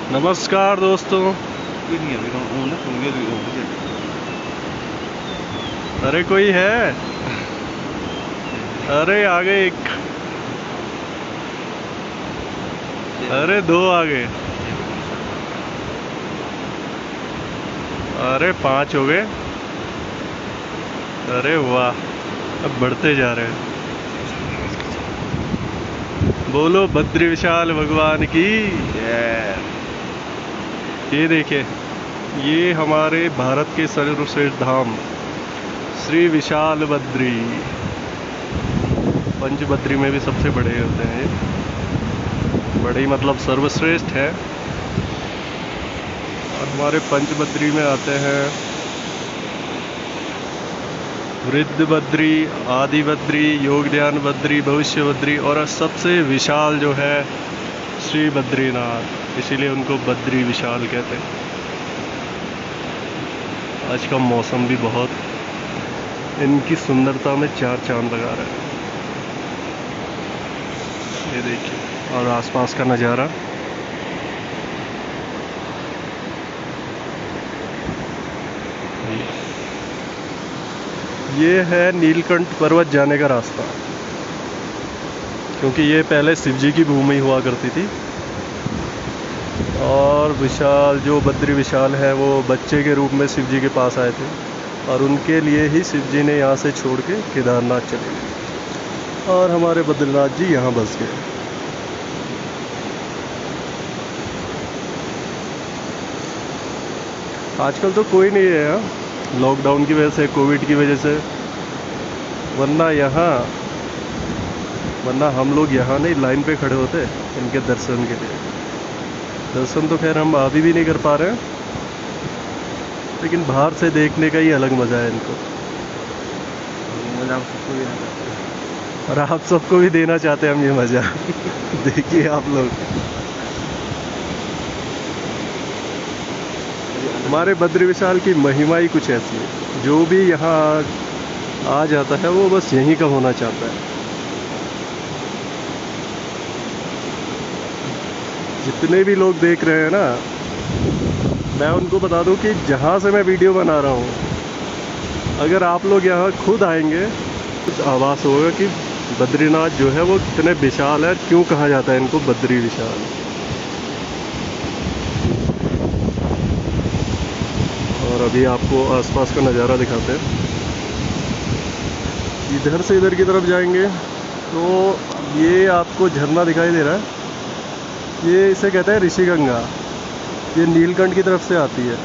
नमस्कार दोस्तों। अरे कोई है? अरे आ गए एक, अरे दो आ गए, अरे 5 हो गए। अरे वाह, अब बढ़ते जा रहे हैं। बोलो बद्री विशाल भगवान की जय। ये देखिए, ये हमारे भारत के सर्वश्रेष्ठ धाम श्री विशाल बद्री, पंच बद्री में भी सबसे बड़े होते हैं ये, बड़े ही मतलब सर्वश्रेष्ठ है। और हमारे पंच बद्री में आते हैं वृद्ध बद्री, आदि बद्री, योग ध्यान बद्री, भविष्य बद्री और सबसे विशाल जो है श्री बद्रीनाथ, इसीलिए उनको बद्री विशाल कहते हैं। आज का मौसम भी बहुत इनकी सुंदरता में चार चांद लगा रहा है। ये देखिए, और आसपास का नज़ारा। ये है नीलकंठ पर्वत जाने का रास्ता, क्योंकि ये पहले शिव जी की भूमि हुआ करती थी। और विशाल जो बद्री विशाल है वो बच्चे के रूप में शिव जी के पास आए थे, और उनके लिए ही शिव जी ने यहाँ से छोड़ के केदारनाथ चले गए, और हमारे बद्रीनाथ जी यहाँ बस गए। आजकल तो कोई नहीं है यहाँ, लॉकडाउन की वजह से, कोविड की वजह से, वरना हम लोग यहाँ नहीं लाइन पे खड़े होते इनके दर्शन के लिए। दर्शन तो खैर हम अभी भी नहीं कर पा रहे हैं, लेकिन बाहर से देखने का ही अलग मज़ा है इनको, और आप सबको भी देना चाहते हैं हम ये मज़ा। देखिए आप लोग, हमारे बद्री विशाल की महिमा ही कुछ ऐसी है, जो भी यहाँ आ जाता है वो बस यहीं का होना चाहता है। जितने भी लोग देख रहे हैं ना, मैं उनको बता दूं कि जहाँ से मैं वीडियो बना रहा हूँ, अगर आप लोग यहाँ खुद आएंगे तो आभास होगा कि बद्रीनाथ जो है वो कितने विशाल है, क्यों कहा जाता है इनको बद्री विशाल। और अभी आपको आसपास का नज़ारा दिखाते हैं। इधर से इधर की तरफ जाएंगे तो ये आपको झरना दिखाई दे रहा है, ये इसे कहते हैं ऋषिगंगा। ये नीलकंठ की तरफ से आती है,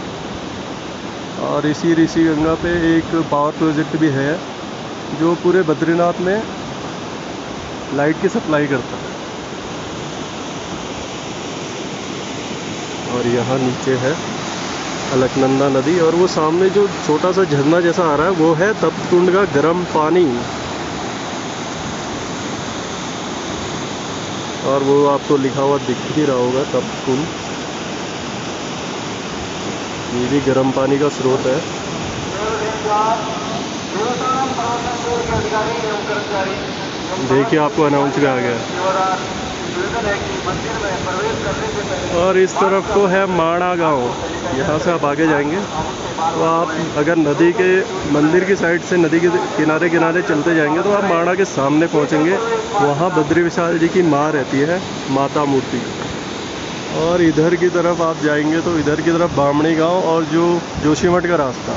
और इसी ऋषिगंगा पे एक पावर प्रोजेक्ट भी है जो पूरे बद्रीनाथ में लाइट की सप्लाई करता है। और यहाँ नीचे है अलकनंदा नदी, और वो सामने जो छोटा सा झरना जैसा आ रहा है वो है तप्तकुंड का गर्म पानी। और वो आपको लिखा हुआ दिख ही रहा होगा, तप्तकुंड। ये भी गर्म पानी का स्रोत है। देखिए, आपको अनाउंस भी आ गया। और इस तरफ को है माणा गांव, यहाँ से आप आगे जाएंगे तो आप अगर नदी के मंदिर की साइड से नदी के किनारे किनारे चलते जाएंगे तो आप माणा के सामने पहुँचेंगे। वहाँ बद्री विशाल जी की माँ रहती है, माता मूर्ति। और इधर की तरफ आप जाएंगे तो इधर की तरफ बामणी गांव और जो जोशीमठ का रास्ता।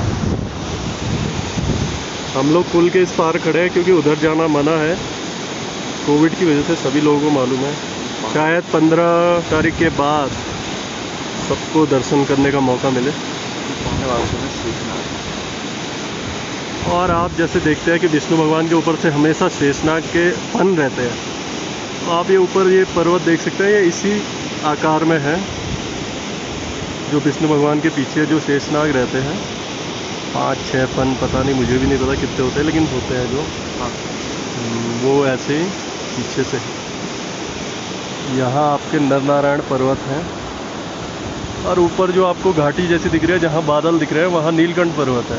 हम लोग पुल के इस पार खड़े हैं क्योंकि उधर जाना मना है कोविड की वजह से, सभी लोगों को मालूम है। शायद 15 तारीख के बाद सबको दर्शन करने का मौका मिले। और आप जैसे देखते हैं कि विष्णु भगवान के ऊपर से हमेशा शेषनाग के फन रहते हैं, तो आप ये ऊपर ये पर्वत देख सकते हैं, ये इसी आकार में है जो विष्णु भगवान के पीछे जो शेषनाग रहते हैं। 5-6 फन, पता नहीं, मुझे भी नहीं पता कितने होते हैं, लेकिन होते हैं जो, वो ऐसे ही पीछे से। यहाँ आपके नर नारायण पर्वत हैं, और ऊपर जो आपको घाटी जैसी दिख रही है जहाँ बादल दिख रहे हैं वहाँ नीलकंठ पर्वत है।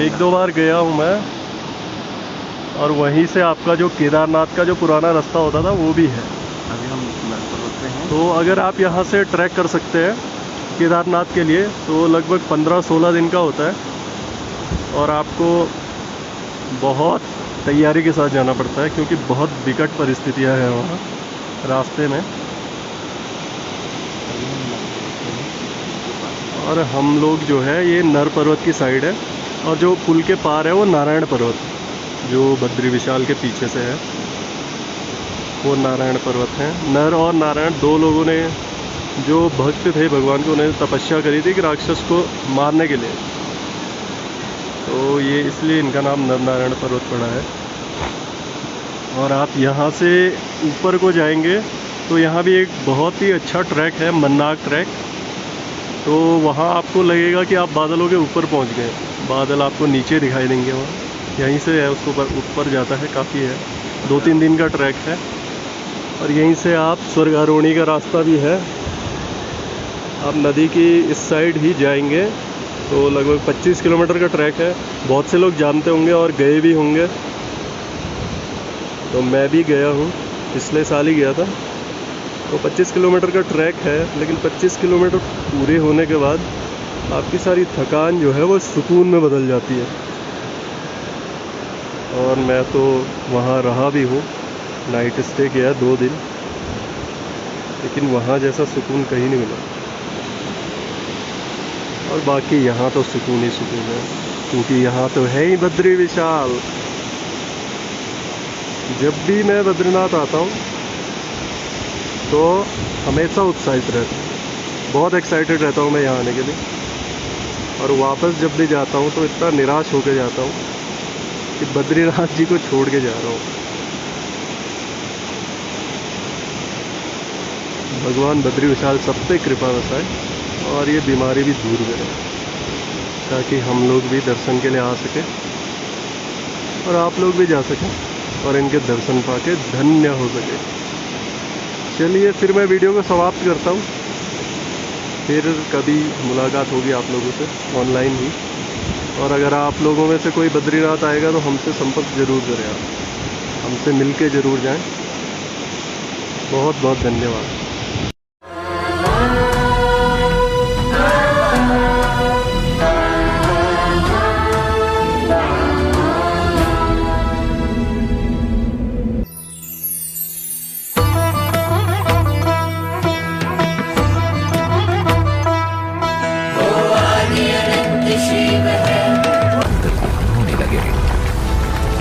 1-2 बार गया हूँ मैं, और वहीं से आपका जो केदारनाथ का जो पुराना रास्ता होता था वो भी है। अभी हम पर्वत पे हैं। तो अगर आप यहाँ से ट्रैक कर सकते हैं केदारनाथ के लिए तो लगभग 15-16 दिन का होता है और आपको बहुत तैयारी के साथ जाना पड़ता है क्योंकि बहुत विकट परिस्थितियाँ हैं वहाँ रास्ते में। और हम लोग जो है ये नर पर्वत की साइड है और जो पुल के पार है वो नारायण पर्वत जो बद्री विशाल के पीछे से है, वो नारायण पर्वत है। नर और नारायण दो लोगों ने जो भक्त थे भगवान को, उन्हें तपस्या करी थी कि राक्षस को मारने के लिए, तो ये इसलिए इनका नाम नर नारायण पर्वत पड़ा है। और आप यहाँ से ऊपर को जाएंगे तो यहाँ भी एक बहुत ही अच्छा ट्रैक है, मन्नाक ट्रैक। तो वहाँ आपको लगेगा कि आप बादलों के ऊपर पहुँच गए, बादल आपको नीचे दिखाई देंगे। वहाँ यहीं से है, उसको ऊपर जाता है, काफ़ी है, 2-3 दिन का ट्रैक है। और यहीं से आप स्वर्गारोहणी का रास्ता भी है, आप नदी की इस साइड ही जाएंगे तो लगभग 25 किलोमीटर का ट्रैक है। बहुत से लोग जानते होंगे और गए भी होंगे, तो मैं भी गया हूँ, पिछले साल ही गया था। तो 25 किलोमीटर का ट्रैक है, लेकिन 25 किलोमीटर पूरे होने के बाद आपकी सारी थकान जो है वो सुकून में बदल जाती है। और मैं तो वहाँ रहा भी हूँ, नाइट स्टे किया 2 दिन, लेकिन वहाँ जैसा सुकून कहीं नहीं मिला। और बाकी यहाँ तो सुकून ही सुकून है, क्योंकि यहाँ तो है ही बद्री विशाल। जब भी मैं बद्रीनाथ आता हूँ तो हमेशा उत्साहित रहता हूँ, बहुत एक्साइटेड रहता हूँ मैं यहाँ आने के लिए। और वापस जब भी जाता हूँ तो इतना निराश होकर जाता हूँ कि बद्रीनाथ जी को छोड़ के जा रहा हूँ। भगवान बद्री विशाल सब पे कृपा बरसाए और ये बीमारी भी दूर करे, ताकि हम लोग भी दर्शन के लिए आ सकें और आप लोग भी जा सकें और इनके दर्शन पाके धन्य हो सके। चलिए फिर मैं वीडियो को समाप्त करता हूँ, फिर कभी मुलाकात होगी आप लोगों से ऑनलाइन ही। और अगर आप लोगों में से कोई बद्रीनाथ आएगा तो हमसे संपर्क ज़रूर करें, आप हमसे मिल के ज़रूर जाएँ। बहुत बहुत धन्यवाद।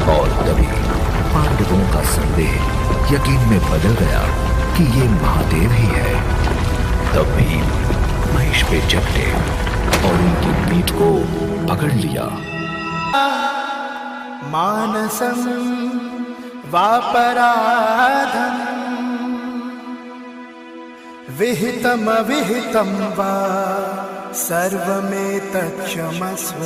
और तभी पांडवों का संदेह यकीन में बदल गया कि ये महादेव ही है। तब भीम महेश पे चढ़े और उनकी पीठ को पकड़ लिया। मानसं वापराधं विहितम विहितं वा सर्वमेतत् क्षमस्व।